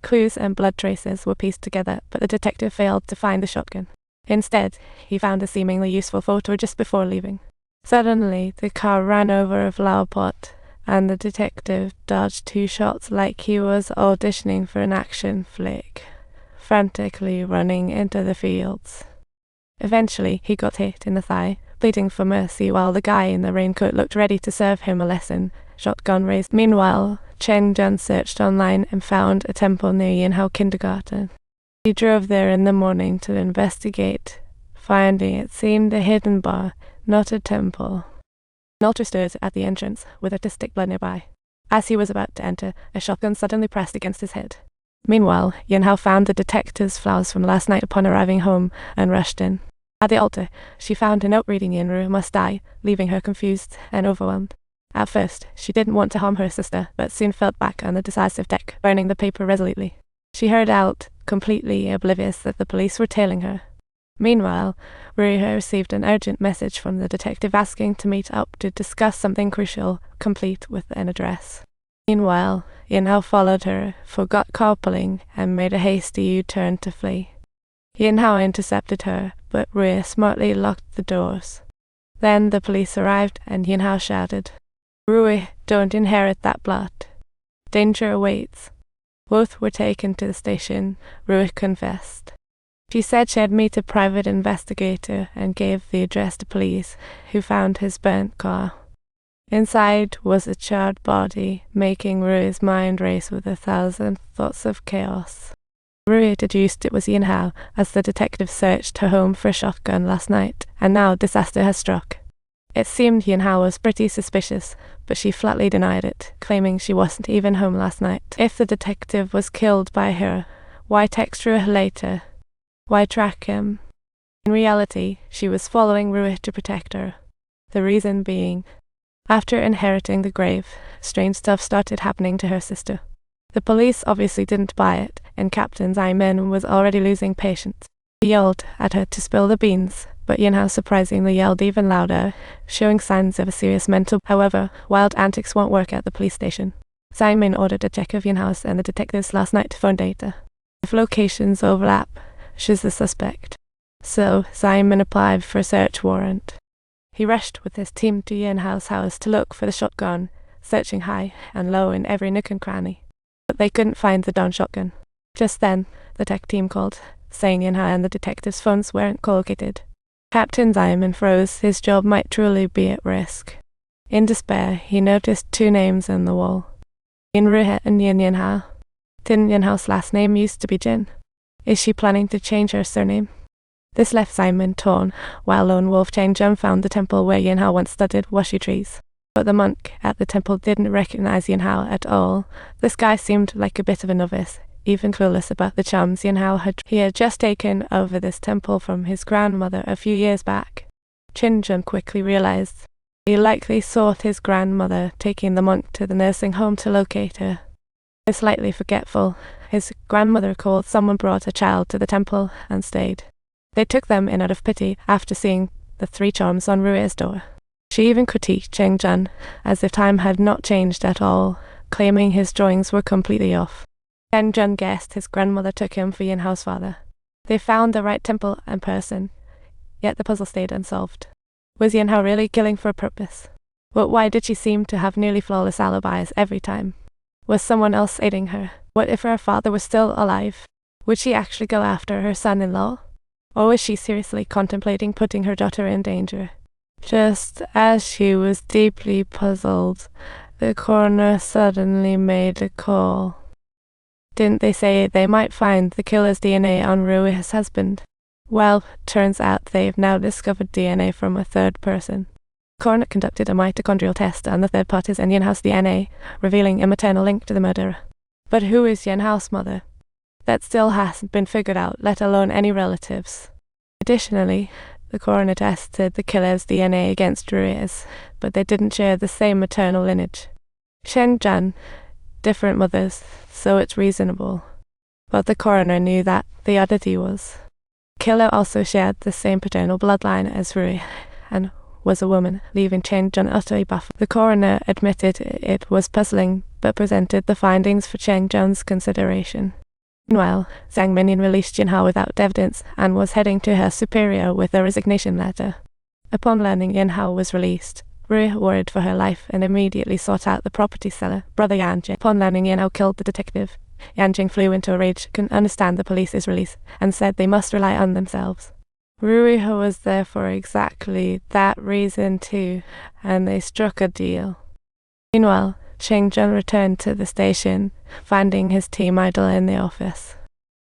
Clues and blood traces were pieced together, but the detective failed to find the shotgun. Instead, he found a seemingly useful photo just before leaving. Suddenly, the car ran over a flower pot, and the detective dodged 2 shots like he was auditioning for an action flick, frantically running into the fields. Eventually, he got hit in the thigh, pleading for mercy while the guy in the raincoat looked ready to serve him a lesson, shotgun raised. Meanwhile, Chen Jun searched online and found a temple near Yinhao Kindergarten. He drove there in the morning to investigate, finding it seemed a hidden bar, not a temple. An altar stood at the entrance, with artistic blood nearby. As he was about to enter, a shotgun suddenly pressed against his head. Meanwhile, Yinhao found the detective's flowers from last night upon arriving home and rushed in. At the altar, she found a note reading Yinru must die, leaving her confused and overwhelmed. At first, she didn't want to harm her sister, but soon fell back on the decisive deck, burning the paper resolutely. She hurried out, completely oblivious that the police were tailing her. Meanwhile, Ruihe received an urgent message from the detective asking to meet up to discuss something crucial, complete with an address. Meanwhile, Yinhao followed her, forgot carpooling, and made a hasty U-turn to flee. Yinhao intercepted her, but Ruihe smartly locked the doors. Then the police arrived, and Yinhao shouted, "Ruihe, don't inherit that plot. Danger awaits." Both were taken to the station, Ruihe confessed. She said she'd meet a private investigator and gave the address to police, who found his burnt car. Inside was a charred body, making Rui's mind race with 1,000 thoughts of chaos. Rui deduced it was Yinhao, as the detective searched her home for a shotgun last night, and now disaster has struck. It seemed Yinhao was pretty suspicious, but she flatly denied it, claiming she wasn't even home last night. If the detective was killed by her, why text Rui later? Why track him? In reality, she was following Rui to protect her. The reason being, after inheriting the grave, strange stuff started happening to her sister. The police obviously didn't buy it, and Captain Zaimin was already losing patience. He yelled at her to spill the beans, but Yinhao surprisingly yelled even louder, showing signs of a serious mental. However, wild antics won't work at the police station. Zaimin ordered a check of Yinhao's and the detective's last night phone data. If locations overlap, she's the suspect. So Zaimin applied for a search warrant. He rushed with his team to Yinhao's house to look for the shotgun, searching high and low in every nook and cranny. But they couldn't find the darn shotgun. Just then, the tech team called, saying Yinhao and the detective's phones weren't collocated. Captain Zaimin froze. His job might truly be at risk. In despair, he noticed 2 names on the wall. Yinru and Yinhao. Didn't Yinhao's last name used to be Jin? Is she planning to change her surname? This left Simon torn, while Lone Wolf Chen Jun found the temple where Yinhao once studied washi trees. But the monk at the temple didn't recognize Yinhao at all. This guy seemed like a bit of a novice, even clueless about the charms Yinhao had. He had just taken over this temple from his grandmother a few years back. Chen Jun quickly realized he likely sought his grandmother, taking the monk to the nursing home to locate her. Slightly forgetful, his grandmother called someone brought a child to the temple and stayed. They took them in out of pity after seeing the 3 charms on Rui's door. She even critiqued Cheng Jun, as if time had not changed at all, claiming his drawings were completely off. Cheng Jun guessed his grandmother took him for Yinhao's father. They found the right temple and person, yet the puzzle stayed unsolved. Was Yinhao really killing for a purpose? But why did she seem to have nearly flawless alibis every time? Was someone else aiding her? What if her father was still alive? Would she actually go after her son-in-law? Or was she seriously contemplating putting her daughter in danger? Just as she was deeply puzzled, the coroner suddenly made a call. Didn't they say they might find the killer's DNA on Rui's husband? Well, turns out they've now discovered DNA from a 3rd person. The coroner conducted a mitochondrial test on the 3rd party's and Yinhao's DNA, revealing a maternal link to the murderer. But who is Yinhao's mother? That still hasn't been figured out, let alone any relatives. Additionally, the coroner tested the killer's DNA against Rui's, but they didn't share the same maternal lineage. Shen Jun, different mothers, so it's reasonable. But the coroner knew that the oddity was. The killer also shared the same paternal bloodline as Rui, and was a woman, leaving Chen Jun utterly baffled. The coroner admitted it was puzzling, but presented the findings for Chen Jun's consideration. Meanwhile, Zhang Minyan released Yinhao without evidence and was heading to her superior with a resignation letter. Upon learning Yinhao was released, Rui worried for her life and immediately sought out the property seller, Brother Yanjing. Upon learning Yinhao killed the detective, Yanjing flew into a rage, couldn't understand the police's release, and said they must rely on themselves. Rui was there for exactly that reason too, and they struck a deal. Meanwhile, Sheng Jun returned to the station, finding his team idle in the office.